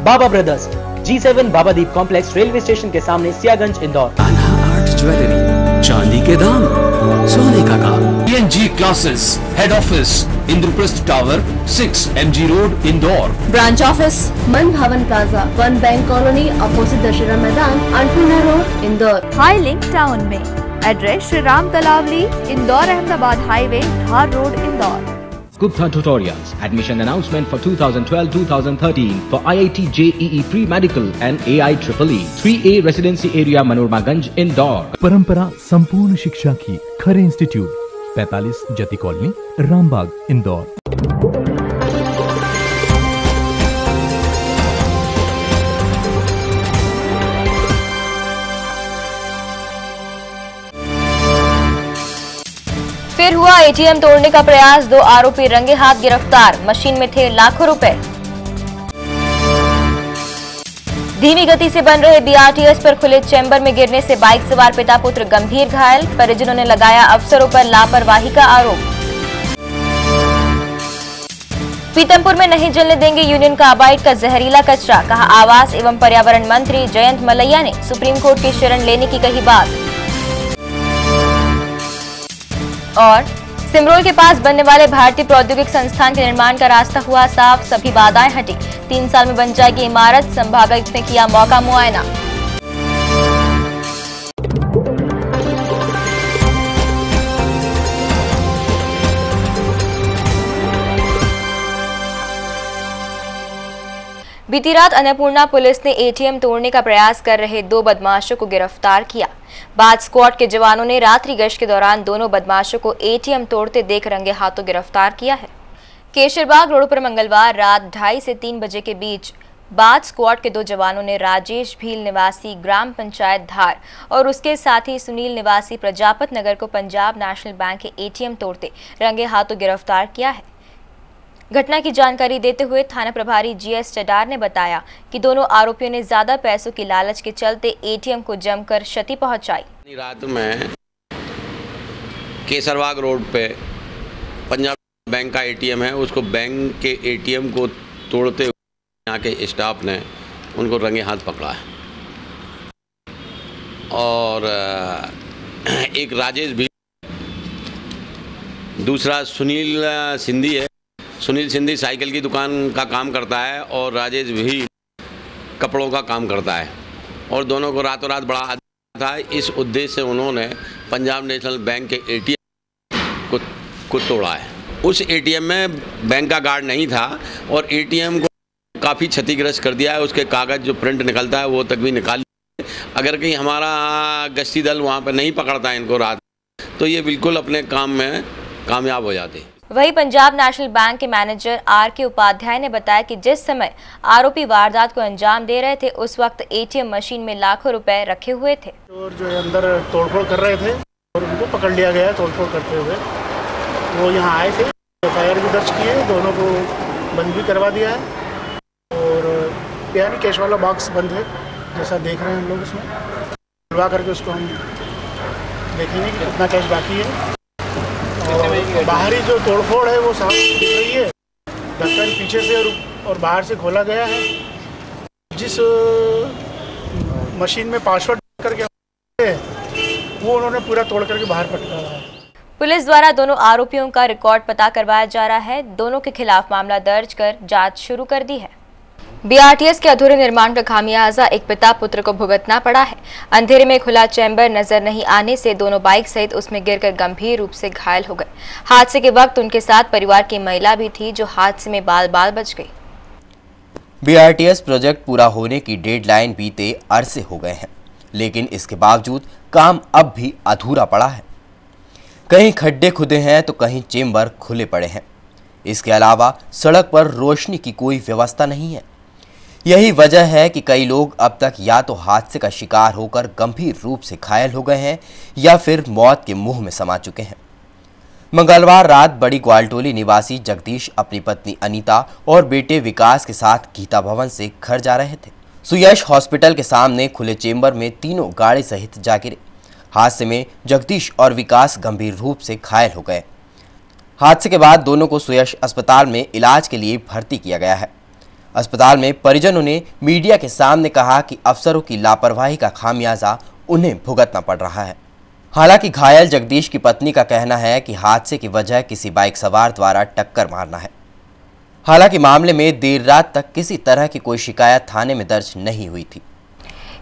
बाबा brothers, G7 Babadeep complex, railway station के सामने, Siyaganj, Indore. Art jewellery, चांदी के दाम, सोने का काम। PNG classes, head office Indraprastha tower, 6 MG road, Indore. Branch office Man Bhavan plaza, one bank colony, opposite Dussehra Maidan, Annapurna road, Indore. High Link Town में address Shri Ram Talawali, Indore Ahmedabad highway, Dhar road, Indore. Gupta Tutorials. Admission announcement for 2012-2013 for IIT JEE Pre-Medical and AIEEE. 3A Residency Area Manorama ganj, Indore. परंपरा संपूर्ण शिक्षा की खरे institute, 45 जती colony, Rambagh, Indore. फिर हुआ ATM तोड़ने का प्रयास, 2 आरोपी रंगे हाथ गिरफ्तार, मशीन में थे लाखों रुपए। धीमी गति से बन रहे बीआरटीएस पर खुले चैम्बर में गिरने से बाइक सवार पिता पुत्र गंभीर घायल, परिजनों ने लगाया अफसरों पर लापरवाही का आरोप। पीतमपुर में नहीं जलने देंगे यूनियन कार्बाइड का जहरीला कचरा, कहा आवास एवं पर्यावरण मंत्री जयंत मलैया ने सुप्रीम कोर्ट की शरण लेने की कही बात। और सिमरोल के पास बनने वाले भारतीय प्रौद्योगिक संस्थान के निर्माण का रास्ता हुआ साफ, सभी बाधाएं हटी, 3 साल में बन जाएगी इमारत, संभागायुक्त ने किया मौका मुआयना। बीती रात अन्नपूर्णा पुलिस ने एटीएम तोड़ने का प्रयास कर रहे 2 बदमाशों को गिरफ्तार किया। बाद स्क्वाड के जवानों ने रात्रि गश्त के दौरान दोनों बदमाशों को एटीएम तोड़ते देख रंगे हाथों गिरफ्तार किया है। केशरबाग रोड पर मंगलवार रात 2:30 से 3 बजे के बीच बाद स्क्वाड के 2 जवानों ने राजेश भील निवासी ग्राम पंचायत धार और उसके साथी सुनील निवासी प्रजापत नगर को पंजाब नेशनल बैंक के एटीएम तोड़ते रंगे हाथों गिरफ्तार किया है। घटना की जानकारी देते हुए थाना प्रभारी जीएस चडार ने बताया कि दोनों आरोपियों ने ज्यादा पैसों की लालच के चलते एटीएम को जमकर क्षति पहुंचाई। रात में केसरबाग रोड पे पंजाब बैंक का एटीएम है, उसको बैंक के एटीएम को तोड़ते हुए यहाँ के स्टाफ ने उनको रंगे हाथ पकड़ा है। और एक राजेश भी, दूसरा सुनील सिंधी है। सुनील सिंधी साइकिल की दुकान का काम करता है और राजेश भी कपड़ों का काम करता है, और दोनों को रातों रात बड़ा आदमी था। इस उद्देश्य से उन्होंने पंजाब नेशनल बैंक के एटीएम को तोड़ा है। उस एटीएम में बैंक का गार्ड नहीं था और एटीएम को काफ़ी क्षतिग्रस्त कर दिया है। उसके कागज़ जो प्रिंट निकलता है वो तक भी निकाल लिया। अगर कहीं हमारा गश्ती दल वहाँ पर नहीं पकड़ता है इनको रात, तो ये बिल्कुल अपने काम में कामयाब हो जाते। वहीं पंजाब नेशनल बैंक के मैनेजर आर.के. उपाध्याय ने बताया कि जिस समय आरोपी वारदात को अंजाम दे रहे थे उस वक्त एटीएम मशीन में लाखों रुपए रखे हुए थे। और जो अंदर तोड़फोड़ कर रहे थे और उनको पकड़ लिया गया तोड़फोड़ करते हुए। वो यहाँ आए थे, एफआईआर भी दर्ज किए, दोनों को बंद भी करवा दिया है। और यानी कैश वाला बॉक्स बंद है, जैसा देख रहे हैं हम लोग, उसमें खुलवा करके उसको हम देखेंगे कि कितना कैश बाकी है। और बाहरी जो तोड़फोड़ है वो साफ दिख रही है, ढक्कन पीछे से और बाहर से खोला गया है। जिस मशीन में पासवर्ड करके वो उन्होंने पूरा तोड़ करके बाहर पटका है। पुलिस द्वारा दोनों आरोपियों का रिकॉर्ड पता करवाया जा रहा है। दोनों के खिलाफ मामला दर्ज कर जांच शुरू कर दी है। बीआरटीएस के अधूरे निर्माण का खामियाजा एक पिता पुत्र को भुगतना पड़ा है। अंधेरे में खुला चैम्बर नजर नहीं आने से दोनों बाइक सहित उसमें गिरकर गंभीर रूप से घायल हो गए। हादसे के वक्त उनके साथ परिवार की महिला भी थी जो हादसे में बाल बाल बच गई। बीआरटीएस प्रोजेक्ट पूरा होने की डेडलाइन बीते अरसे हो गए हैं, लेकिन इसके बावजूद काम अब भी अधूरा पड़ा है। कहीं खड्डे खुदे हैं तो कहीं चेम्बर खुले पड़े हैं। इसके अलावा सड़क पर रोशनी की कोई व्यवस्था नहीं है। यही वजह है कि कई लोग अब तक या तो हादसे का शिकार होकर गंभीर रूप से घायल हो गए हैं या फिर मौत के मुंह में समा चुके हैं। मंगलवार रात बड़ी ग्वालटोली निवासी जगदीश अपनी पत्नी अनीता और बेटे विकास के साथ गीता भवन से घर जा रहे थे। सुयश हॉस्पिटल के सामने खुले चेम्बर में तीनों गाड़ी सहित जा गिरे। हादसे में जगदीश और विकास गंभीर रूप से घायल हो गए। हादसे के बाद दोनों को सुयश अस्पताल में इलाज के लिए भर्ती किया गया है। अस्पताल में परिजनों ने मीडिया के सामने कहा कि अफसरों की लापरवाही का खामियाजा उन्हें भुगतना पड़ रहा है। हालांकि घायल जगदीश की पत्नी का कहना है कि हादसे की वजह किसी बाइक सवार द्वारा टक्कर मारना है। हालांकि मामले में देर रात तक किसी तरह की कोई शिकायत थाने में दर्ज नहीं हुई थी।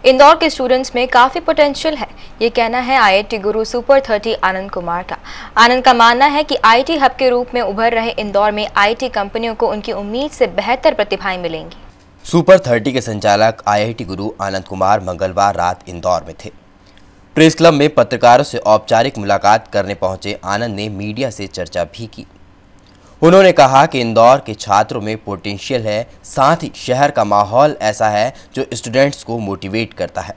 इंदौर के स्टूडेंट्स में काफी पोटेंशियल है, ये कहना है IIT गुरु सुपर 30 आनंद कुमार का। आनंद का मानना है कि IT हब के रूप में उभर रहे इंदौर में IT कंपनियों को उनकी उम्मीद से बेहतर प्रतिभाएं मिलेंगी। सुपर 30 के संचालक IIT गुरु आनंद कुमार मंगलवार रात इंदौर में थे। प्रेस क्लब में पत्रकारों से औपचारिक मुलाकात करने पहुंचे आनंद ने मीडिया से चर्चा भी की। उन्होंने कहा कि इंदौर के छात्रों में पोटेंशियल है, साथ ही शहर का माहौल ऐसा है जो स्टूडेंट्स को मोटिवेट करता है।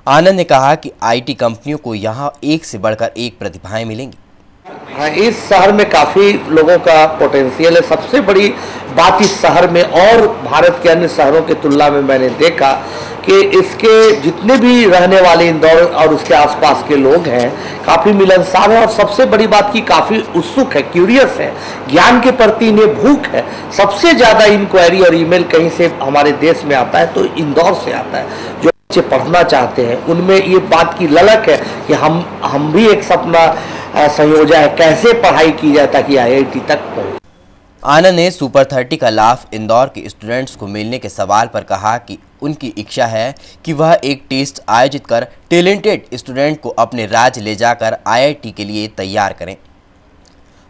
आनंद ने कहा कि IT कंपनियों को यहाँ एक से बढ़कर एक प्रतिभाएं मिलेंगी। हाँ, इस शहर में काफ़ी लोगों का पोटेंशियल है। सबसे बड़ी बात इस शहर में और भारत के अन्य शहरों की तुलना में मैंने देखा कि इसके जितने भी रहने वाले इंदौर और उसके आसपास के लोग हैं काफ़ी मिलनसार हैं और सबसे बड़ी बात की काफ़ी उत्सुक है, क्यूरियस है, ज्ञान के प्रति इन्हें भूख है। सबसे ज़्यादा इंक्वायरी और ईमेल कहीं से हमारे देश में आता है तो इंदौर से आता है। जो बच्चे पढ़ना चाहते हैं उनमें ये बात की ललक है कि हम भी एक सपना संयोजा है, कैसे पढ़ाई की जाए ताकि IIT तक पहुँचे। आनंद ने सुपर 30 का लाभ इंदौर के स्टूडेंट्स को मिलने के सवाल पर कहा कि उनकी इच्छा है कि वह एक टेस्ट आयोजित कर टैलेंटेड स्टूडेंट को अपने राज्य ले जाकर IIT के लिए तैयार करें।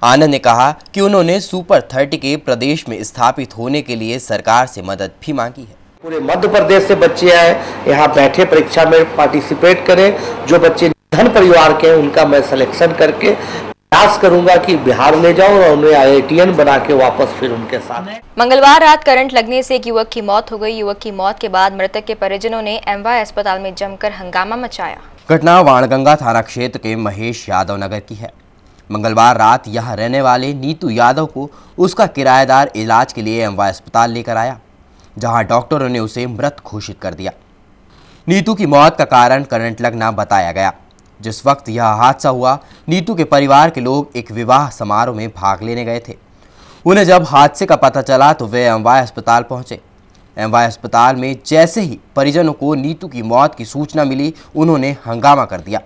आनंद ने कहा कि उन्होंने सुपर 30 के प्रदेश में स्थापित होने के लिए सरकार से मदद भी मांगी है। पूरे मध्य प्रदेश से बच्चे आए, यहाँ बैठे परीक्षा में पार्टिसिपेट करें। जो बच्चे धन परिवार के हैं उनका मैं सिलेक्शन करके प्रयास करूंगा कि बिहार ले जाऊं और उन्हें IITian बना के वापस फिर उनके साथ। मंगलवार रात करंट लगने से एक युवक की मौत हो गई। युवक की मौत के बाद मृतक के परिजनों ने MY अस्पताल में जमकर हंगामा मचाया। घटना वाणगंगा थाना क्षेत्र के महेश यादव नगर की है। मंगलवार रात यहां रहने वाले नीतू यादव को उसका किराएदार इलाज के लिए MY अस्पताल लेकर आया, जहां डॉक्टरों ने उसे मृत घोषित कर दिया। नीतू की मौत का कारण करंट लगना बताया गया। जिस वक्त यह हादसा हुआ, नीतू के परिवार के लोग एक विवाह समारोह में भाग लेने गए थे। उन्हें जब हादसे का पता चला तो वे MY अस्पताल पहुंचे। MY अस्पताल में जैसे ही परिजनों को नीतू की मौत की सूचना मिली, उन्होंने हंगामा कर दिया।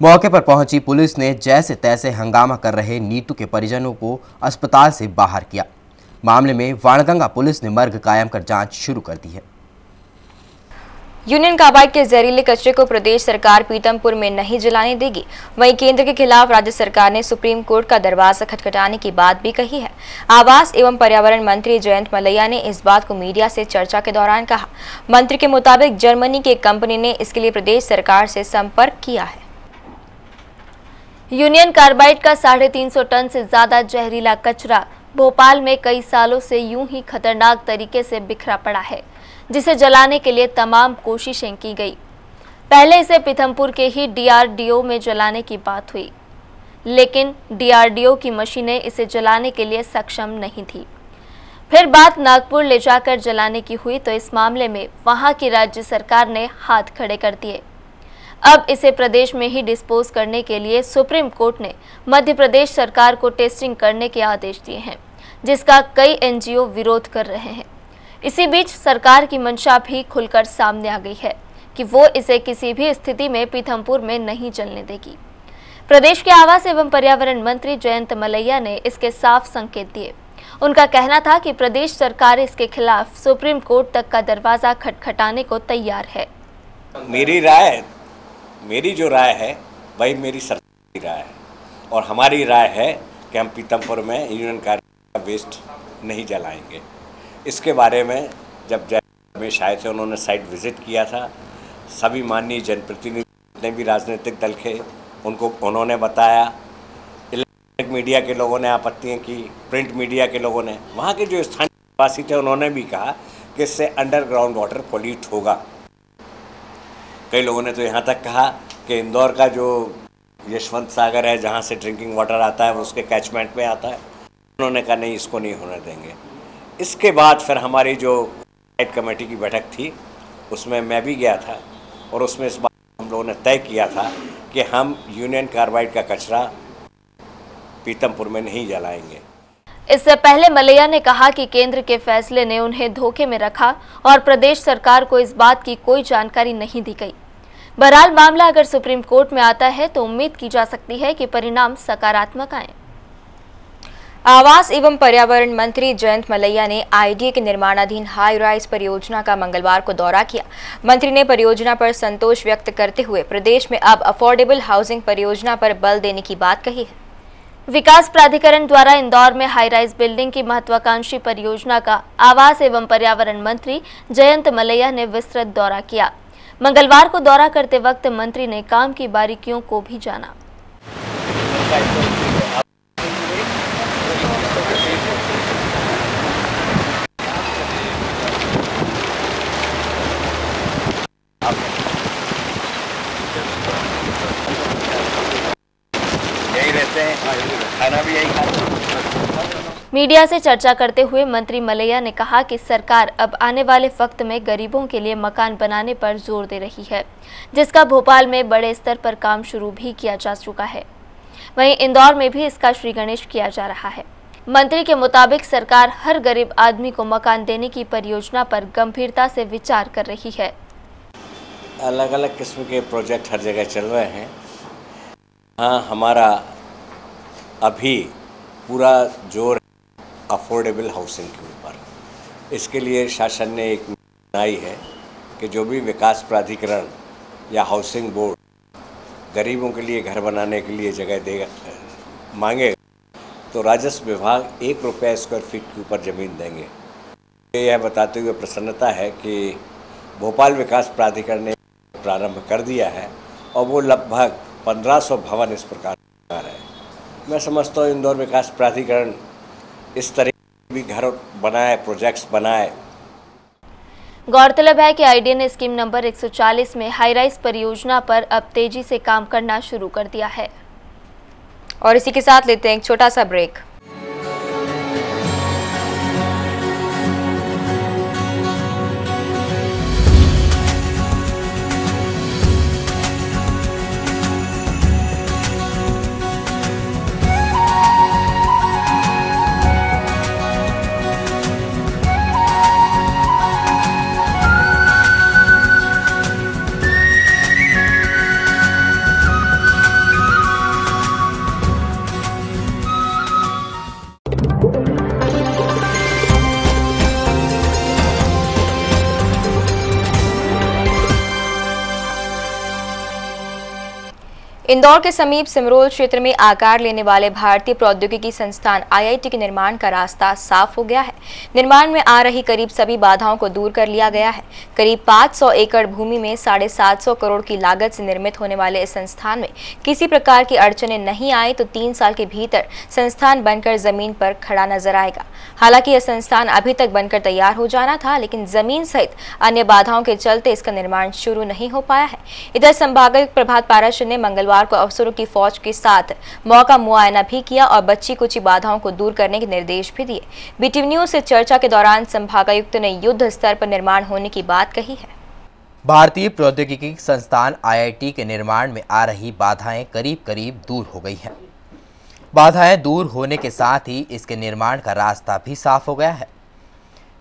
मौके पर पहुंची पुलिस ने जैसे तैसे हंगामा कर रहे नीतू के परिजनों को अस्पताल से बाहर किया। मामले में वाणगंगा पुलिस ने मर्ग कायम कर जांच शुरू कर दी है। यूनियन कार्बाइड के जहरीले कचरे को प्रदेश सरकार पीतमपुर में नहीं जलाने देगी। वहीं केंद्र के खिलाफ राज्य सरकार ने सुप्रीम कोर्ट का दरवाजा खटखटाने की बात भी कही है। आवास एवं पर्यावरण मंत्री जयंत मलैया ने इस बात को मीडिया से चर्चा के दौरान कहा। मंत्री के मुताबिक जर्मनी की एक कंपनी ने इसके लिए प्रदेश सरकार से संपर्क किया है। यूनियन कार्बाइड का 350 टन से ज्यादा जहरीला कचरा भोपाल में कई सालों से यूं ही खतरनाक तरीके से बिखरा पड़ा है, जिसे जलाने के लिए तमाम कोशिशें की गई। पहले इसे पीथमपुर के ही DRDO में जलाने की बात हुई, लेकिन DRDO की मशीनें इसे जलाने के लिए सक्षम नहीं थी। फिर बात नागपुर ले जाकर जलाने की हुई तो इस मामले में वहां की राज्य सरकार ने हाथ खड़े कर दिए। अब इसे प्रदेश में ही डिस्पोज करने के लिए सुप्रीम कोर्ट ने मध्य प्रदेश सरकार को टेस्टिंग करने के आदेश दिए हैं, जिसका कई NGO विरोध कर रहे हैं। इसी बीच सरकार की मंशा भी खुलकर सामने आ गई है कि वो इसे किसी भी स्थिति में पीथमपुर में नहीं जलने देगी। प्रदेश के आवास एवं पर्यावरण मंत्री जयंत मलैया ने इसके साफ संकेत दिए। उनका कहना था कि प्रदेश सरकार इसके खिलाफ सुप्रीम कोर्ट तक का दरवाजा खटखटाने को तैयार है। मेरी जो राय है वही मेरी सरकार की राय है और हमारी राय है कि हम पीतमपुर में यूनियन कार्बाइड का वेस्ट नहीं जलाएंगे। इसके बारे में जब रमेश आए थे, उन्होंने साइट विजिट किया था। सभी माननीय जनप्रतिनिधि जितने भी राजनीतिक दल थे उन्होंने बताया। इलेक्ट्रॉनिक मीडिया के लोगों ने आपत्तियाँ की, प्रिंट मीडिया के लोगों ने, वहाँ के जो स्थानीय निवासी थे उन्होंने भी कहा कि इससे अंडरग्राउंड वाटर पोल्यूट होगा। कई लोगों ने तो यहाँ तक कहा कि इंदौर का जो यशवंत सागर है जहाँ से ड्रिंकिंग वाटर आता है वो उसके कैचमेंट में आता है। उन्होंने कहा नहीं, इसको नहीं होने देंगे। इसके बाद फिर हमारी जो कमेटी की बैठक थी उसमें मैं भी गया था और उसमें इस बात हम लोगों ने तय किया था कि हम यूनियन कार्बाइड का कचरा पीतमपुर में नहीं जलाएंगे। इससे पहले मलैया ने कहा कि केंद्र के फैसले ने उन्हें धोखे में रखा और प्रदेश सरकार को इस बात की कोई जानकारी नहीं दी गई। बहरहाल मामला अगर सुप्रीम कोर्ट में आता है तो उम्मीद की जा सकती है कि परिणाम सकारात्मक आए। आवास एवं पर्यावरण मंत्री जयंत मलैया ने आईडीए के निर्माणाधीन हाई राइज परियोजना का मंगलवार को दौरा किया। मंत्री ने परियोजना पर संतोष व्यक्त करते हुए प्रदेश में अब अफोर्डेबल हाउसिंग परियोजना पर बल देने की बात कही है। विकास प्राधिकरण द्वारा इंदौर में हाई राइज बिल्डिंग की महत्वाकांक्षी परियोजना का आवास एवं पर्यावरण मंत्री जयंत मलैया ने विस्तृत दौरा किया। मंगलवार को दौरा करते वक्त मंत्री ने काम की बारीकियों को भी जाना। खाना भी यही खाते हैं। मीडिया से चर्चा करते हुए मंत्री मलैया ने कहा कि सरकार अब आने वाले वक्त में गरीबों के लिए मकान बनाने पर जोर दे रही है, जिसका भोपाल में बड़े स्तर पर काम शुरू भी किया जा चुका है। वहीं इंदौर में भी इसका श्री गणेश किया जा रहा है। मंत्री के मुताबिक सरकार हर गरीब आदमी को मकान देने की परियोजना पर गंभीरता से विचार कर रही है। अलग अलग किस्म के प्रोजेक्ट हर जगह चल रहे हैं। हाँ, हमारा अभी पूरा जोर अफोर्डेबल हाउसिंग के ऊपर। इसके लिए शासन ने एक बनाई है कि जो भी विकास प्राधिकरण या हाउसिंग बोर्ड गरीबों के लिए घर बनाने के लिए जगह देगा मांगे तो राजस्व विभाग 1 रुपया स्क्वायर फीट के ऊपर ज़मीन देंगे। यह बताते हुए प्रसन्नता है कि भोपाल विकास प्राधिकरण ने प्रारंभ कर दिया है और वो लगभग 1500 भवन इस प्रकार है। मैं समझता हूँ इंदौर विकास प्राधिकरण इस तरह भी घर बनाए, प्रोजेक्ट्स बनाए। गौरतलब है कि आईडीए ने स्कीम नंबर 140 में हाई राइज परियोजना पर अब तेजी से काम करना शुरू कर दिया है। और इसी के साथ लेते हैं एक छोटा सा ब्रेक। इंदौर के समीप सिमरोल क्षेत्र में आकार लेने वाले भारतीय प्रौद्योगिकी संस्थान आईआईटी के निर्माण का रास्ता साफ हो गया है। निर्माण में आ रही करीब सभी बाधाओं को दूर कर लिया गया है। करीब 500 एकड़ भूमि में 750 करोड़ की लागत से निर्मित होने वाले इस संस्थान में किसी प्रकार की अड़चनें नहीं आई तो 3 साल के भीतर संस्थान बनकर जमीन पर खड़ा नजर आएगा। हालांकि यह संस्थान अभी तक बनकर तैयार हो जाना था, लेकिन जमीन सहित अन्य बाधाओं के चलते इसका निर्माण शुरू नहीं हो पाया है। इधर संभागायुक्त प्रभात पाराशर ने मंगलवार को अफसरों की फौज के साथ मौका मुआयना भी किया और बच्ची कुची बाधाओं को दूर करने के निर्देश भी दिए। बीटीवी न्यूज से चर्चा के दौरान संभागायुक्त ने युद्ध स्तर पर निर्माण होने की बात कही है। भारतीय प्रौद्योगिकी संस्थान आईआईटी के निर्माण में आ रही बाधाएं करीब करीब दूर हो गई हैं। बाधाएं दूर होने के साथ ही इसके निर्माण का रास्ता भी साफ हो गया है।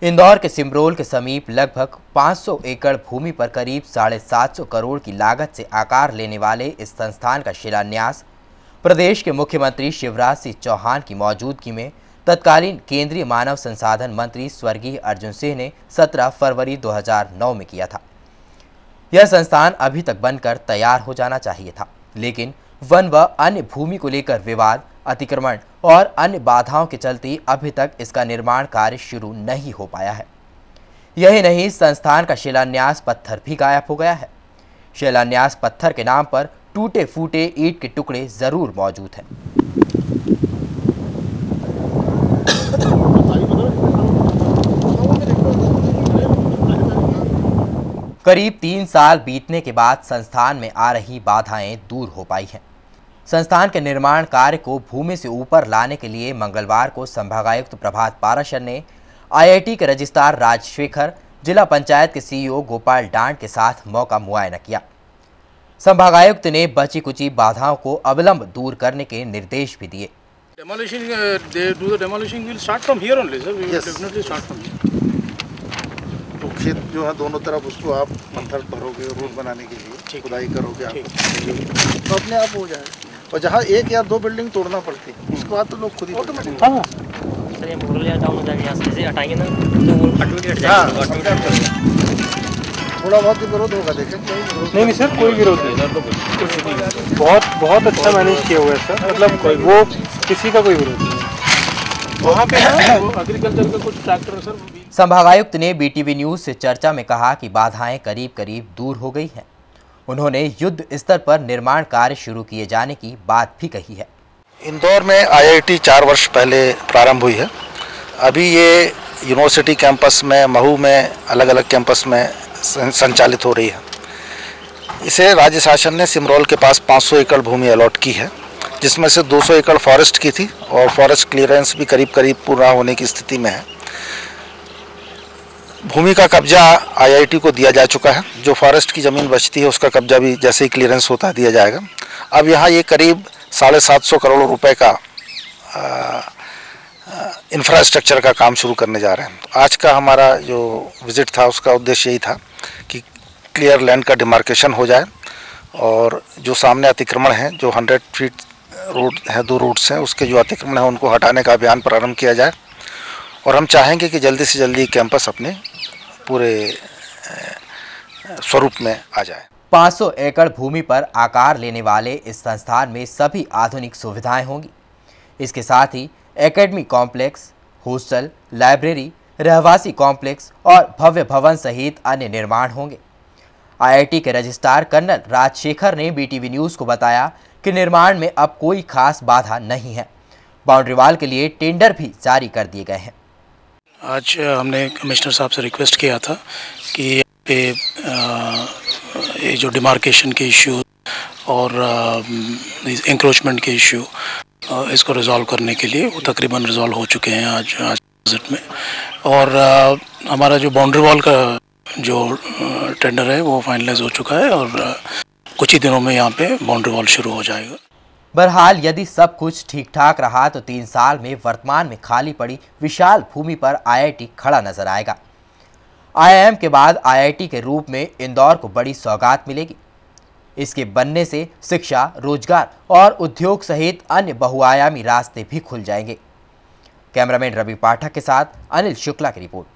इंदौर के सिमरोल के समीप लगभग 500 एकड़ भूमि पर करीब 750 करोड़ की लागत से आकार लेने वाले इस संस्थान का शिलान्यास प्रदेश के मुख्यमंत्री शिवराज सिंह चौहान की मौजूदगी में तत्कालीन केंद्रीय मानव संसाधन मंत्री स्वर्गीय अर्जुन सिंह ने 17 फरवरी 2009 में किया था। यह संस्थान अभी तक बनकर तैयार हो जाना चाहिए था, लेकिन वन व अन्य भूमि को लेकर विवाद, अतिक्रमण और अन्य बाधाओं के चलते अभी तक इसका निर्माण कार्य शुरू नहीं हो पाया है। यही नहीं, संस्थान का शिलान्यास पत्थर भी गायब हो गया है। शिलान्यास पत्थर के नाम पर टूटे फूटे ईंट के टुकड़े जरूर मौजूद हैं। करीब 3 साल बीतने के बाद संस्थान में आ रही बाधाएं दूर हो पाई हैं। संस्थान के निर्माण कार्य को भूमि से ऊपर लाने के लिए मंगलवार को संभागायुक्त प्रभात पाराशर ने आईआईटी के रजिस्ट्रार राजशेखर, जिला पंचायत के सीईओ गोपाल डांड के साथ मौका मुआयना किया। संभागायुक्त ने बची कुची बाधाओं को अविलंब दूर करने के निर्देश भी दिए। Demolition, they do the demolition. We'll start from here only, sir. We will definitely start from here. तो खेत जो है दोनों तरफ उसको आप पत्थर भरोगे रोड बनाने के लिए, खुदाई करोगे आप, तो अपने आप हो जाएगा। और जहाँ एक या दो बिल्डिंग तोड़ना पड़ती है उसके बाद तो लोग खुद ही ऑटोमेटिक। हाँ सर, ये बोल लिया डाउन हो जाएगा, यहाँ से हटाएंगे ना तो वो ऑटोमेटिक हट जाएगा। थोड़ा बहुत विरोध होगा, देखें। नहीं सर, कोई विरोध नहीं सर, बहुत अच्छा मैनेज किया हुआ है सर, मतलब वो किसी का कोई विरोध नहीं। वहाँ पे एग्रीकल्चर का कुछ ट्रैक्टर सर। संभागायुक्त ने बीटीवी न्यूज से चर्चा में कहा कि बाधाएं करीब करीब दूर हो गई हैं। उन्होंने युद्ध स्तर पर निर्माण कार्य शुरू किए जाने की बात भी कही है। इंदौर में IIT 4 वर्ष पहले प्रारंभ हुई है। अभी ये यूनिवर्सिटी कैंपस में, महू में, अलग अलग कैंपस में संचालित हो रही है। इसे राज्य शासन ने सिमरौल के पास 500 एकड़ भूमि अलॉट की है, जिसमें से 200 एकड़ फॉरेस्ट की थी और फॉरेस्ट क्लियरेंस भी करीब करीब पूरा होने की स्थिति में है। भूमि का कब्जा IIT को दिया जा चुका है। जो फॉरेस्ट की ज़मीन बचती है उसका कब्जा भी जैसे ही क्लियरेंस होता है दिया जाएगा। अब यहाँ ये करीब 750 करोड़ रुपए का इंफ्रास्ट्रक्चर का काम शुरू करने जा रहे हैं। तो आज का हमारा जो विज़िट था उसका उद्देश्य यही था कि क्लियर लैंड का डिमार्केशन हो जाए और जो सामने अतिक्रमण है, जो 100 फीट रोड है, 2 रोड्स हैं, उसके जो अतिक्रमण है उनको हटाने का अभियान प्रारंभ किया जाए। और हम चाहेंगे कि जल्दी से जल्दी कैंपस अपने पूरे स्वरूप में आ जाए। 500 एकड़ भूमि पर आकार लेने वाले इस संस्थान में सभी आधुनिक सुविधाएं होंगी। इसके साथ ही एकेडमिक कॉम्प्लेक्स, हॉस्टल, लाइब्रेरी, रहवासी कॉम्प्लेक्स और भव्य भवन सहित अन्य निर्माण होंगे। IIT के रजिस्ट्रार कर्नल राजशेखर ने BTV न्यूज़ को बताया कि निर्माण में अब कोई खास बाधा नहीं है। बाउंड्री वॉल के लिए टेंडर भी जारी कर दिए गए हैं। आज हमने कमिश्नर साहब से रिक्वेस्ट किया था कि ये जो डिमार्केशन के इश्यू और इंक्रोचमेंट के इश्यू इसको रिजॉल्व करने के लिए वो तकरीबन रिजॉल्व हो चुके हैं आज विजिट में। और हमारा जो बाउंड्री वॉल का जो टेंडर है वो फाइनलाइज हो चुका है और कुछ ही दिनों में यहाँ पे बाउंड्री वॉल शुरू हो जाएगा। बहरहाल यदि सब कुछ ठीक ठाक रहा तो 3 साल में वर्तमान में खाली पड़ी विशाल भूमि पर IIT खड़ा नजर आएगा। IIM के बाद IIT के रूप में इंदौर को बड़ी सौगात मिलेगी। इसके बनने से शिक्षा, रोजगार और उद्योग सहित अन्य बहुआयामी रास्ते भी खुल जाएंगे। कैमरामैन रवि पाठक के साथ अनिल शुक्ला की रिपोर्ट।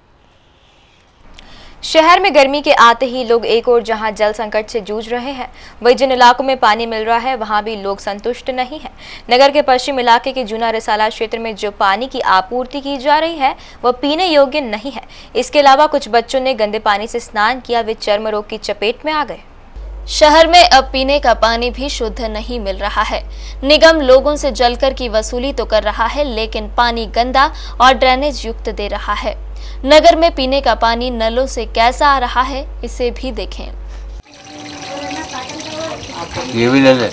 शहर में गर्मी के आते ही लोग एक और जहां जल संकट से जूझ रहे हैं, वहीं जिन इलाकों में पानी मिल रहा है वहां भी लोग संतुष्ट नहीं हैं। नगर के पश्चिम इलाके के जूना रिसाला क्षेत्र में जो पानी की आपूर्ति की जा रही है वह पीने योग्य नहीं है। इसके अलावा कुछ बच्चों ने गंदे पानी से स्नान किया, वे चर्म रोग की चपेट में आ गए। शहर में अब पीने का पानी भी शुद्ध नहीं मिल रहा है। निगम लोगों से जलकर की वसूली तो कर रहा है, लेकिन पानी गंदा और ड्रेनेज युक्त दे रहा है। नगर में पीने का पानी नलों से कैसा आ रहा है, इसे भी देखें। ये भी ले ले।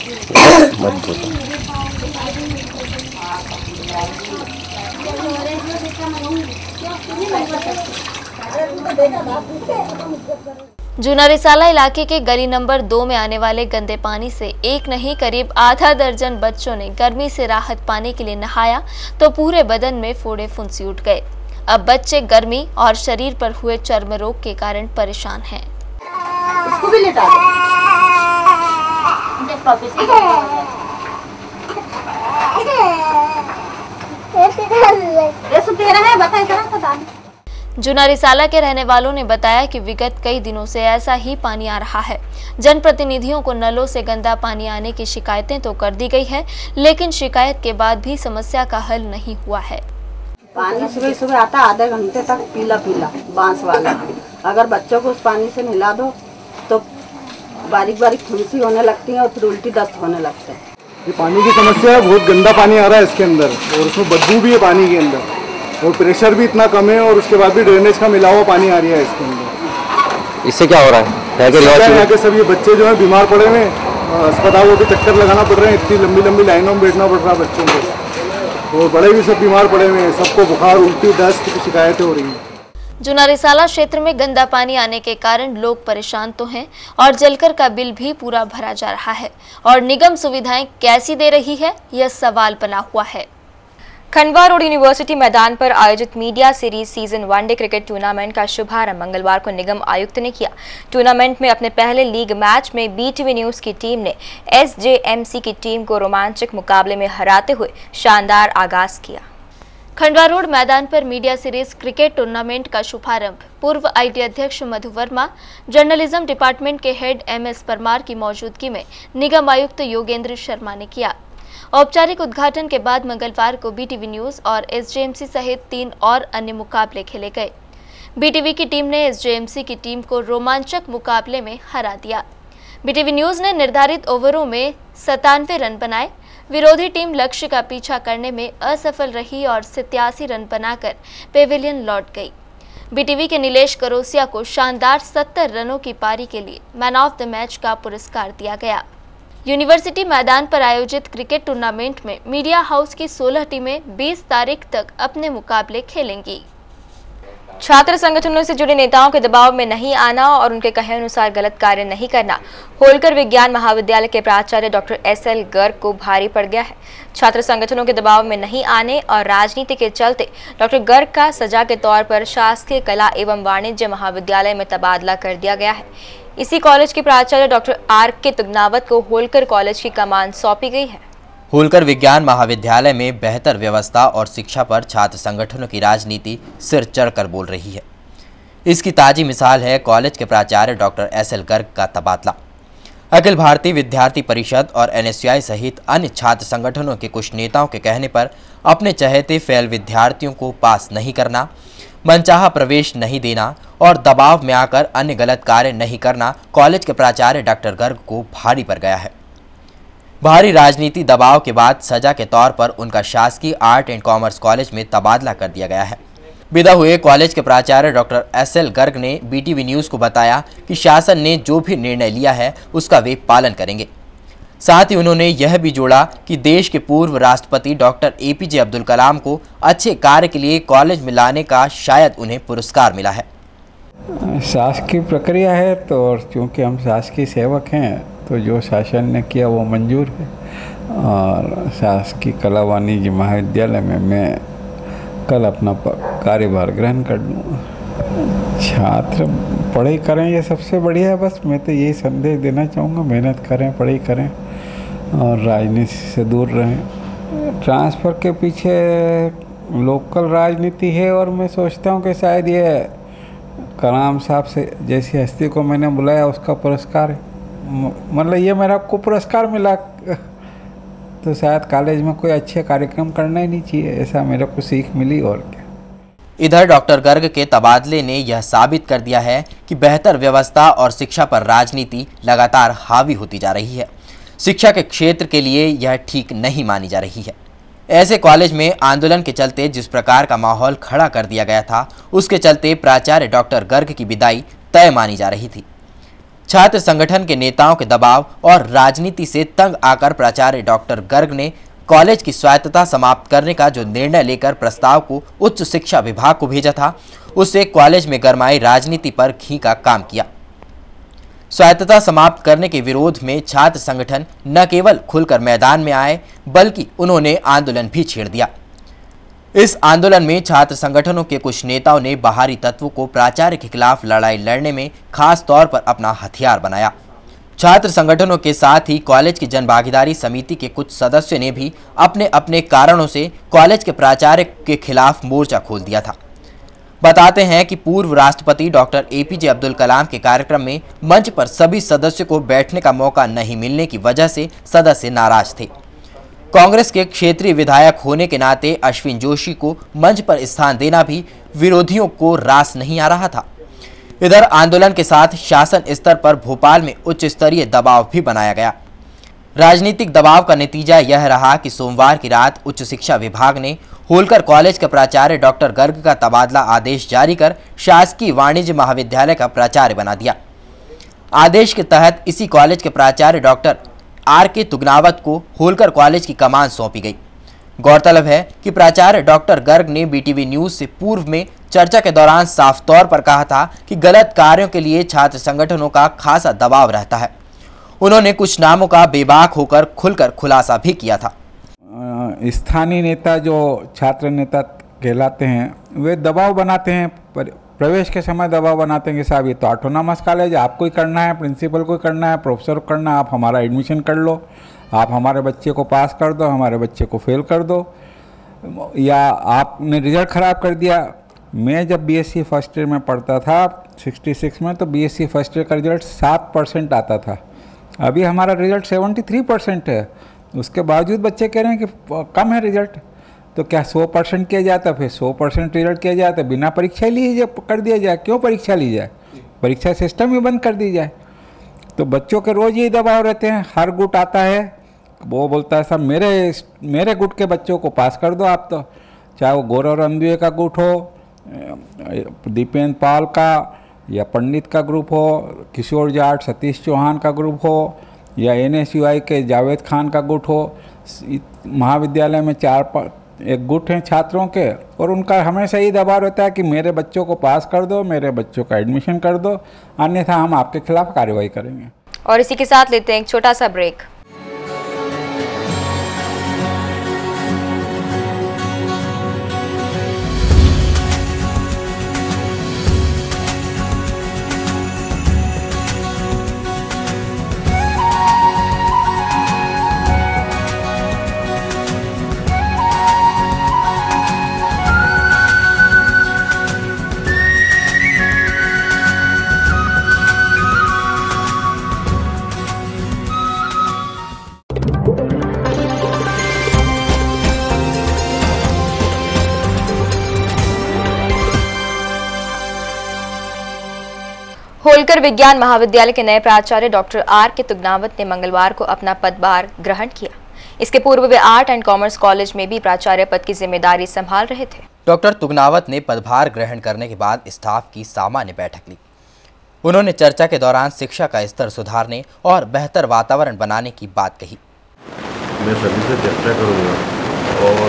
जूना रिसाला इलाके के गली नंबर 2 में आने वाले गंदे पानी से एक नहीं करीब आधा दर्जन बच्चों ने गर्मी से राहत पाने के लिए नहाया तो पूरे बदन में फोड़े फुंसी उठ गए। अब बच्चे गर्मी और शरीर पर हुए चर्म रोग के कारण परेशान हैं। इसको भी लेटा जूना रिसाला के रहने वालों ने बताया कि विगत कई दिनों से ऐसा ही पानी आ रहा है। जनप्रतिनिधियों को नलों से गंदा पानी आने की शिकायतें तो कर दी गई है, लेकिन शिकायत के बाद भी समस्या का हल नहीं हुआ है। पानी सुबह सुबह आता आधे घंटे तक पीला पीला बांस वाला। अगर बच्चों को उस पानी से नहला दो तो बारीक बारीक फुंसी होने लगती है और फिर उल्टी दस्त होने लगते हैं। ये पानी की समस्या है, बहुत गंदा पानी आ रहा है इसके अंदर और उसमें बदबू भी है पानी के अंदर और प्रेशर भी इतना कम है और उसके बाद भी ड्रेनेज का मिला हुआ पानी आ रहा है इसके अंदर। इससे क्या हो रहा है? यहाँ के सब ये बच्चे जो है बीमार पड़े हुए अस्पतालों के चक्कर लगाना पड़ रहे हैं, इतनी लंबी लंबी लाइनों में बैठना पड़ रहा है बच्चों को और बड़े भी सब बीमार पड़े हुए हैं। सबको बुखार, उल्टी, दस्त की शिकायतें हो रही हैं। जूना रिसाला क्षेत्र में गंदा पानी आने के कारण लोग परेशान तो हैं और जलकर का बिल भी पूरा भरा जा रहा है और निगम सुविधाएं कैसी दे रही है, यह सवाल बना हुआ है। खंडवा रोड यूनिवर्सिटी मैदान पर आयोजित media series season one day cricket tournament का शुभारंभ मंगलवार को निगम आयुक्त ने किया। टूर्नामेंट में अपने पहले लीग मैच में बीटीवी न्यूज की टीम ने एसजेएमसी की टीम को रोमांचक मुकाबले में हराते हुए शानदार आगाज किया। खंडवा रोड मैदान पर मीडिया सीरीज क्रिकेट टूर्नामेंट का शुभारंभ पूर्व आईटी अध्यक्ष मधु वर्मा, जर्नलिज्म डिपार्टमेंट के हेड एमएस परमार की मौजूदगी में निगम आयुक्त योगेंद्र शर्मा ने किया। औपचारिक उद्घाटन के बाद मंगलवार को बीटीवी न्यूज और एसजेएमसी सहित 3 और अन्य मुकाबले खेले गए। बीटीवी की टीम ने एसजेएमसी की टीम को रोमांचक मुकाबले में हरा दिया। बीटीवी न्यूज ने निर्धारित ओवरों में 97 रन बनाए। विरोधी टीम लक्ष्य का पीछा करने में असफल रही और 87 रन बनाकर पेविलियन लौट गई। बीटीवी के नीलेश करोसिया को शानदार 70 रनों की पारी के लिए मैन ऑफ द मैच का पुरस्कार दिया गया। यूनिवर्सिटी मैदान पर आयोजित क्रिकेट टूर्नामेंट में मीडिया हाउस की 16 टीमें 20 तारीख तक अपने मुकाबले खेलेंगी। छात्र संगठनों से जुड़े नेताओं के दबाव में नहीं आना और उनके कहे अनुसार गलत कार्य नहीं करना होलकर विज्ञान महाविद्यालय के प्राचार्य डॉक्टर एसएल गर्ग को भारी पड़ गया है। छात्र संगठनों के दबाव में नहीं आने और राजनीति के चलते डॉक्टर गर्ग का सजा के तौर पर शासकीय कला एवं वाणिज्य महाविद्यालय में तबादला कर दिया गया है। इसी कॉलेज के प्राचार्य डॉक्टर आर.के. तुगनावत को होलकर कॉलेज की कमान सौंपी गई है। होलकर विज्ञान महाविद्यालय में बेहतर व्यवस्था और शिक्षा पर छात्र संगठनों की राजनीति सिर चढ़कर बोल रही है। इसकी ताजी मिसाल है कॉलेज के प्राचार्य डॉक्टर एसएल गर्ग का तबादला। अखिल भारतीय विद्यार्थी परिषद और एनएसयूआई सहित अन्य छात्र संगठनों के कुछ नेताओं के कहने पर अपने चहेते फेल विद्यार्थियों को पास नहीं करना, मनचाहा प्रवेश नहीं देना और दबाव में आकर अन्य गलत कार्य नहीं करना कॉलेज के प्राचार्य डॉक्टर गर्ग को भारी पड़ गया है। भारी राजनीति दबाव के बाद सजा के तौर पर उनका शासकीय आर्ट एंड कॉमर्स कॉलेज में तबादला कर दिया गया है। विदा हुए कॉलेज के प्राचार्य डॉक्टर एसएल गर्ग ने बीटीवी न्यूज को बताया कि शासन ने जो भी निर्णय लिया है उसका वे पालन करेंगे। साथ ही उन्होंने यह भी जोड़ा कि देश के पूर्व राष्ट्रपति डॉक्टर एपीजे अब्दुल कलाम को अच्छे कार्य के लिए कॉलेज में लाने का शायद उन्हें पुरस्कार मिला है। शासकीय प्रक्रिया है तो और चूँकि हम शासकीय सेवक हैं तो जो शासन ने किया वो मंजूर है और शासकीय कला वाणिज्य महाविद्यालय में मैं कल अपना कार्यभार ग्रहण कर लूँगा। छात्र पढ़ाई करें ये सबसे बढ़िया है। बस मैं तो यही संदेश देना चाहूँगा, मेहनत करें, पढ़ाई करें और राजनीति से दूर रहें। ट्रांसफ़र के पीछे लोकल राजनीति है और मैं सोचता हूँ कि शायद ये कलाम साहब से जैसी हस्ती को मैंने बुलाया उसका पुरस्कार है। मतलब ये मेरा को पुरस्कार मिला तो शायद कॉलेज में कोई अच्छे कार्यक्रम करना ही नहीं चाहिए, ऐसा मेरे को सीख मिली। और क्या इधर डॉक्टर गर्ग के तबादले ने यह साबित कर दिया है कि बेहतर व्यवस्था और शिक्षा पर राजनीति लगातार हावी होती जा रही है। शिक्षा के क्षेत्र के लिए यह ठीक नहीं मानी जा रही है। ऐसे कॉलेज में आंदोलन के चलते जिस प्रकार का माहौल खड़ा कर दिया गया था उसके चलते प्राचार्य डॉक्टर गर्ग की विदाई तय मानी जा रही थी। छात्र संगठन के नेताओं के दबाव और राजनीति से तंग आकर प्राचार्य डॉक्टर गर्ग ने कॉलेज की स्वायत्तता समाप्त करने का जो निर्णय लेकर प्रस्ताव को उच्च शिक्षा विभाग को भेजा था उससे कॉलेज में गरमाई राजनीति पर घी का काम किया। स्वायत्तता समाप्त करने के विरोध में छात्र संगठन न केवल खुलकर मैदान में आए बल्कि उन्होंने आंदोलन भी छेड़ दिया। इस आंदोलन में छात्र संगठनों के कुछ नेताओं ने बाहरी तत्वों को प्राचार्य के खिलाफ लड़ाई लड़ने में खास तौर पर अपना हथियार बनाया। छात्र संगठनों के साथ ही कॉलेज की जनभागीदारी समिति के कुछ सदस्यों ने भी अपने अपने कारणों से कॉलेज के प्राचार्य के खिलाफ मोर्चा खोल दिया था। बताते हैं कि पूर्व राष्ट्रपति डॉक्टर एपीजे अब्दुल कलाम के कार्यक्रम में मंच पर सभी सदस्यों को बैठने का मौका नहीं मिलने की वजह से सदस्य नाराज थे। कांग्रेस के क्षेत्रीय विधायक होने के नाते अश्विन जोशी को मंच पर स्थान देना भी विरोधियों को रास नहीं आ रहा था। इधर आंदोलन के साथ शासन स्तर पर भोपाल में उच्च स्तरीय दबाव भी बनाया गया। राजनीतिक दबाव का नतीजा यह रहा कि सोमवार की रात उच्च शिक्षा विभाग ने होलकर कॉलेज के प्राचार्य डॉक्टर गर्ग का तबादला आदेश जारी कर शासकीय वाणिज्य महाविद्यालय का प्राचार्य बना दिया। आदेश के तहत इसी कॉलेज के प्राचार्य डॉक्टर आर.के. तुगनावत को होलकर कॉलेज की कमान सौंपी गई। गौरतलब है कि प्राचार्य डॉक्टर गर्ग ने बीटीवी न्यूज से पूर्व में चर्चा के दौरान साफ तौर पर कहा था कि गलत कार्यों के लिए छात्र संगठनों का खासा दबाव रहता है। उन्होंने कुछ नामों का बेबाक होकर खुलकर खुलासा भी किया था। स्थानीय नेता जो छात्र नेता कहलाते हैं वे दबाव बनाते हैं, प्रवेश के समय दबाव बनाते हैं कि साहब ये तो ऑटोनॉमस कॉलेज है, आपको ही करना है, प्रिंसिपल को करना है, प्रोफेसर को करना है, आप हमारा एडमिशन कर लो, आप हमारे बच्चे को पास कर दो, हमारे बच्चे को फेल कर दो, या आपने रिजल्ट ख़राब कर दिया। मैं जब बीएससी फर्स्ट ईयर में पढ़ता था 66 में, तो बीएससी फर्स्ट ईयर का रिजल्ट 7% आता था। अभी हमारा रिजल्ट 73% है। उसके बावजूद बच्चे कह रहे हैं कि कम है रिजल्ट। तो क्या 100% किया जाता, फिर 100% रिजल्ट किया जाता, बिना परीक्षा लिए कर दिया जाए? क्यों परीक्षा ली जाए? परीक्षा सिस्टम ही बंद कर दी जाए। तो बच्चों के रोज़ ये दबाव रहते हैं। हर गुट आता है, वो बोलता है साहब मेरे गुट के बच्चों को पास कर दो आप, तो चाहे वो गौरव रणदिवे का गुट हो, दीपेंद्र पाल का या पंडित का ग्रुप हो, किशोर जाट सतीश चौहान का ग्रुप हो, या NSUI के जावेद खान का गुट हो। महाविद्यालय में एक गुट हैं छात्रों के, और उनका हमेशा ही दबाव रहता है कि मेरे बच्चों को पास कर दो, मेरे बच्चों का एडमिशन कर दो, अन्यथा हम आपके खिलाफ कार्रवाई करेंगे। और इसी के साथ लेते हैं एक छोटा सा ब्रेक। होलकर विज्ञान महाविद्यालय के नए प्राचार्य डॉक्टर R.K. तुगनावत ने मंगलवार को अपना पदभार ग्रहण किया। इसके पूर्व वे आर्ट एंड कॉमर्स कॉलेज में भी प्राचार्य पद की जिम्मेदारी संभाल रहे थे। डॉक्टर तुगनावत ने पदभार ग्रहण करने के बाद स्टाफ की सामान्य बैठक ली। उन्होंने चर्चा के दौरान शिक्षा का स्तर सुधारने और बेहतर वातावरण बनाने की बात कही। मैं सभी से चर्चा करूँगा और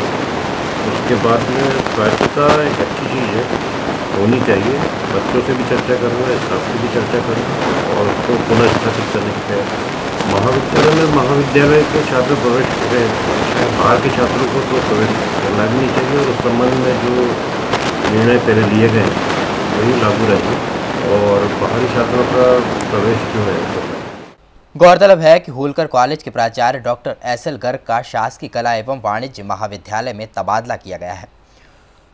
उसके बाद में स्वायत्तता एक अच्छी चीज़ है, होनी चाहिए। बच्चों से भी चर्चा करूँगा, स्टाफ से भी चर्चा करूँगा और उसको पुनः स्थापित करने की तैयारी। महाविद्यालय में महाविद्यालय के छात्र प्रवेश करें, बाहर के छात्रों को तो प्रवेश करना भी नहीं चाहिए, और उस संबंध में जो निर्णय पहले लिए गए वही लागू रहेंगे और बाहरी छात्रों का प्रवेश जो है। गौरतलब है कि होलकर कॉलेज के प्राचार्य डॉक्टर S.L. गर्ग का शासकीय कला एवं वाणिज्य महाविद्यालय में तबादला किया गया है।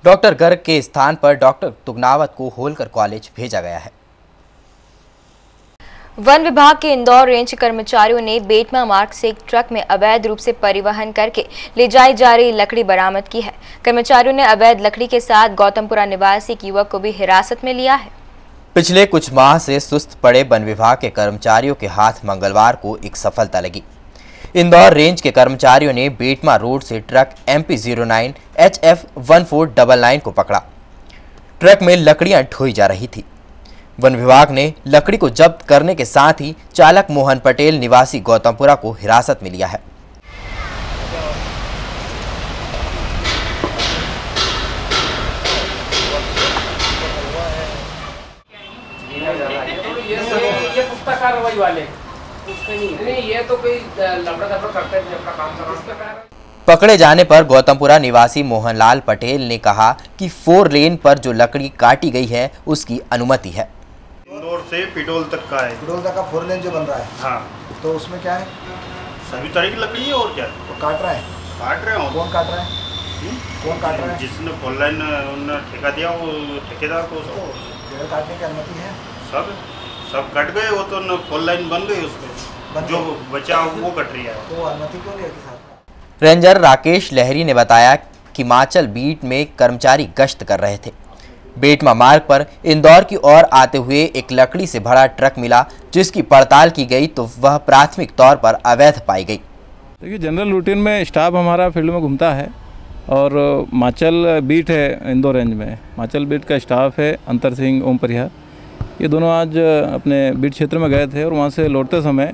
डॉक्टर गर्ग के स्थान पर डॉक्टर तुगनावत को होलकर कॉलेज भेजा गया है। वन विभाग के इंदौर रेंज के कर्मचारियों ने बेटमा मार्ग से एक ट्रक में अवैध रूप से परिवहन करके ले जाई जा रही लकड़ी बरामद की है। कर्मचारियों ने अवैध लकड़ी के साथ गौतमपुरा निवासी एक युवक को भी हिरासत में लिया है। पिछले कुछ माह से सुस्त पड़े वन विभाग के कर्मचारियों के हाथ मंगलवार को एक सफलता लगी। इंदौर रेंज के कर्मचारियों ने बेटमा रोड से ट्रक MP09 HF1499 को पकड़ा। ट्रक में लकड़ियां ढोई जा रही थी। वन विभाग ने लकड़ी को जब्त करने के साथ ही चालक मोहन पटेल निवासी गौतमपुरा को हिरासत में लिया है। पकड़े जाने पर गौतमपुरा निवासी मोहनलाल पटेल ने कहा कि 4 लेन पर जो लकड़ी काटी गई है उसकी अनुमति है। इंदौर से पिडोल तक का है। पिडोल तक का 4 लेन जो बन रहा है। हाँ। तो उसमें क्या है? सभी तरह की लकड़ी है और क्या? तो काट रहा है। काट रहे हो? कौन काट रहा है? कौन काट रहा है? जिसने 4 लाइन उन्होंने ठेका दिया वो ठेकेदार को उसको पेड़ काटने की अनुमति है। सब कट गए, वो तो 4 लाइन बन गई, उसमें जो बचा वो कट रही है। तो अनुमति क्यों नहीं है? रेंजर राकेश लहरी ने बताया कि हिमाचल बीट में कर्मचारी गश्त कर रहे थे। बेटमा मार्ग पर इंदौर की ओर आते हुए एक लकड़ी से भरा ट्रक मिला, जिसकी पड़ताल की गई तो वह प्राथमिक तौर पर अवैध पाई गई। देखिए, जनरल रूटीन में स्टाफ हमारा फील्ड में घूमता है और हिमाचल बीट है इंदौर रेंज में। हिमाचल बीट का स्टाफ है अंतर सिंह, ओम परिहार, ये दोनों आज अपने बीट क्षेत्र में गए थे और वहाँ से लौटते समय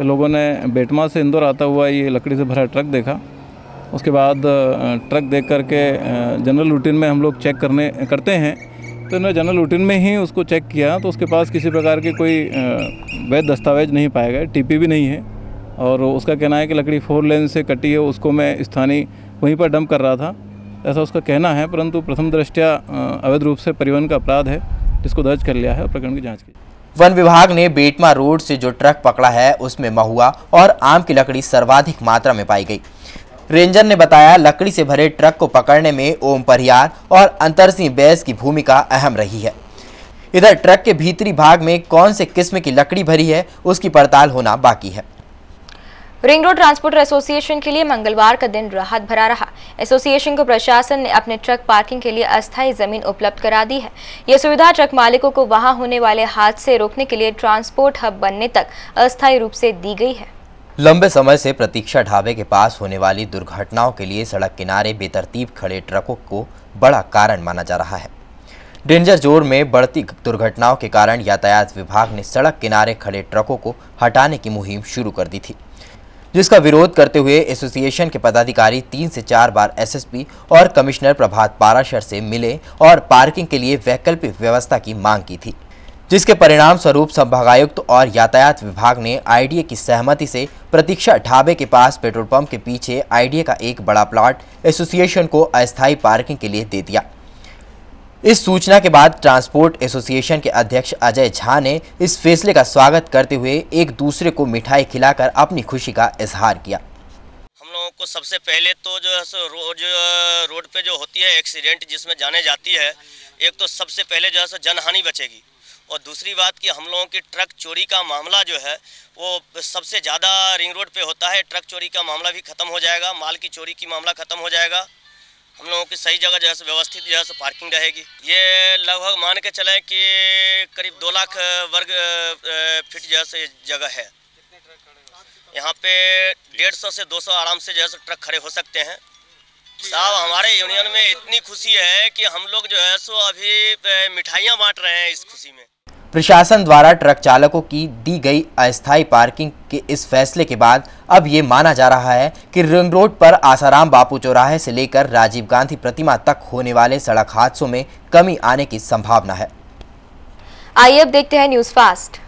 लोगों ने बेटमा से इंदौर आता हुआ ये लकड़ी से भरा ट्रक देखा उसके बाद ट्रक देख करके जनरल रूटीन में हम लोग चेक करते हैं, तो इन्होंने जनरल रूटीन में ही उसको चेक किया तो उसके पास किसी प्रकार के कोई वैध दस्तावेज नहीं पाए गए, टीपी भी नहीं है, और उसका कहना है कि लकड़ी 4 लेन से कटी है, उसको मैं स्थानीय वहीं पर डंप कर रहा था, ऐसा उसका कहना है। परंतु प्रथम दृष्टया अवैध रूप से परिवहन का अपराध है, जिसको दर्ज कर लिया है और प्रकरण की जाँच की। वन विभाग ने बेटमा रोड से जो ट्रक पकड़ा है उसमें महुआ और आम की लकड़ी सर्वाधिक मात्रा में पाई गई। रेंजर ने बताया, लकड़ी से भरे ट्रक को पकड़ने में ओम परिहार और अंतरसिंह बैस की भूमिका अहम रही है। इधर ट्रक के भीतरी भाग में कौन से किस्म की लकड़ी भरी है उसकी पड़ताल होना बाकी है। रिंग रोड ट्रांसपोर्टर एसोसिएशन के लिए मंगलवार का दिन राहत भरा रहा। एसोसिएशन को प्रशासन ने अपने ट्रक पार्किंग के लिए अस्थायी जमीन उपलब्ध करा दी है। यह सुविधा ट्रक मालिकों को वहां होने वाले हादसे रोकने के लिए ट्रांसपोर्ट हब बनने तक अस्थायी रूप से दी गई है। लंबे समय से प्रतीक्षा ढाबे के पास होने वाली दुर्घटनाओं के लिए सड़क किनारे बेतरतीब खड़े ट्रकों को बड़ा कारण माना जा रहा है। डेंजर जोन में बढ़ती दुर्घटनाओं के कारण यातायात विभाग ने सड़क किनारे खड़े ट्रकों को हटाने की मुहिम शुरू कर दी थी, जिसका विरोध करते हुए एसोसिएशन के पदाधिकारी 3 से 4 बार एसएसपी और कमिश्नर प्रभात पाराशर से मिले और पार्किंग के लिए वैकल्पिक व्यवस्था की मांग की थी, जिसके परिणाम स्वरूप संभागायुक्त और यातायात विभाग ने आईडीए की सहमति से प्रतीक्षा ढाबे के पास पेट्रोल पंप के पीछे आईडीए का एक बड़ा प्लॉट एसोसिएशन को अस्थायी पार्किंग के लिए दे दिया। इस सूचना के बाद ट्रांसपोर्ट एसोसिएशन के अध्यक्ष अजय झा ने इस फैसले का स्वागत करते हुए एक दूसरे को मिठाई खिलाकर अपनी खुशी का इजहार किया। हम लोगों को सबसे पहले तो जो है रोड पे जो होती है एक्सीडेंट जिसमें जाने जाती है, एक तो सबसे पहले जो है जनहानि बचेगी, और दूसरी बात कि हम लोगों की ट्रक चोरी का मामला जो है वो सबसे ज़्यादा रिंग रोड पे होता है। ट्रक चोरी का मामला भी ख़त्म हो जाएगा, माल की चोरी की मामला ख़त्म हो जाएगा। हम लोगों की सही जगह जो है व्यवस्थित जो है पार्किंग रहेगी। ये लगभग मान के चलें कि करीब 2 लाख वर्ग फीट जो है जगह है। यहाँ पे 150 से 200 आराम से जो है ट्रक खड़े हो सकते हैं। साहब, हमारे यूनियन में इतनी खुशी है कि हम लोग जो है सो अभी मिठाइयाँ बांट रहे हैं इस खुशी में। प्रशासन द्वारा ट्रक चालकों की दी गई अस्थायी पार्किंग के इस फैसले के बाद अब ये माना जा रहा है कि रिंग रोड पर आसाराम बापू चौराहे से लेकर राजीव गांधी प्रतिमा तक होने वाले सड़क हादसों में कमी आने की संभावना है। आइए अब देखते हैं न्यूज़ फास्ट।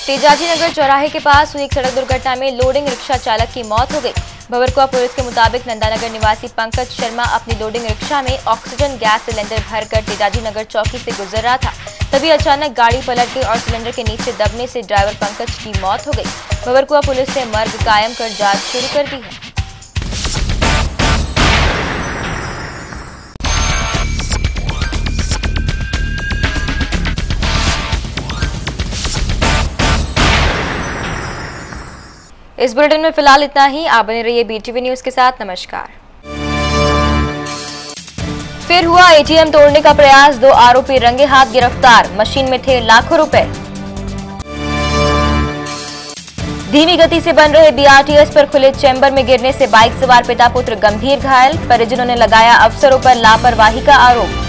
तेजाजी नगर चौराहे के पास हुई एक सड़क दुर्घटना में लोडिंग रिक्शा चालक की मौत हो गई। भवरकुआ पुलिस के मुताबिक नंदानगर निवासी पंकज शर्मा अपनी लोडिंग रिक्शा में ऑक्सीजन गैस सिलेंडर भरकर तेजाजी नगर चौकी से गुजर रहा था, तभी अचानक गाड़ी पलट गई और सिलेंडर के नीचे दबने से ड्राइवर पंकज की मौत हो गई। भवरकुआ पुलिस ने मर्ग कायम कर जांच शुरू कर दी है। इस बुलेटिन में फिलहाल इतना ही। आप बने रहिए बीटीवी न्यूज के साथ। नमस्कार। फिर हुआ एटीएम तोड़ने का प्रयास, 2 आरोपी रंगे हाथ गिरफ्तार, मशीन में थे लाखों रुपए। धीमी गति से बन रहे बीआरटीएस पर खुले चैम्बर में गिरने से बाइक सवार पिता पुत्र गंभीर घायल, परिजनों ने लगाया अफसरों पर लापरवाही का आरोप।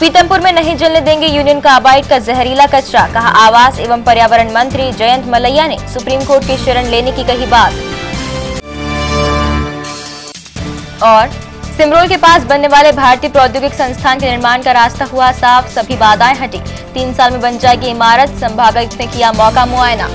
पीतमपुर में नहीं जलने देंगे यूनियन कार्बाइड का जहरीला कचरा, कहा आवास एवं पर्यावरण मंत्री जयंत मलैया ने सुप्रीम कोर्ट की शरण लेने की कही बात। और सिमरोल के पास बनने वाले भारतीय प्रौद्योगिक संस्थान के निर्माण का रास्ता हुआ साफ, सभी बाधाएं हटी, 3 साल में बन जाएगी इमारत, संभागायुक्त ने किया मौका मुआयना।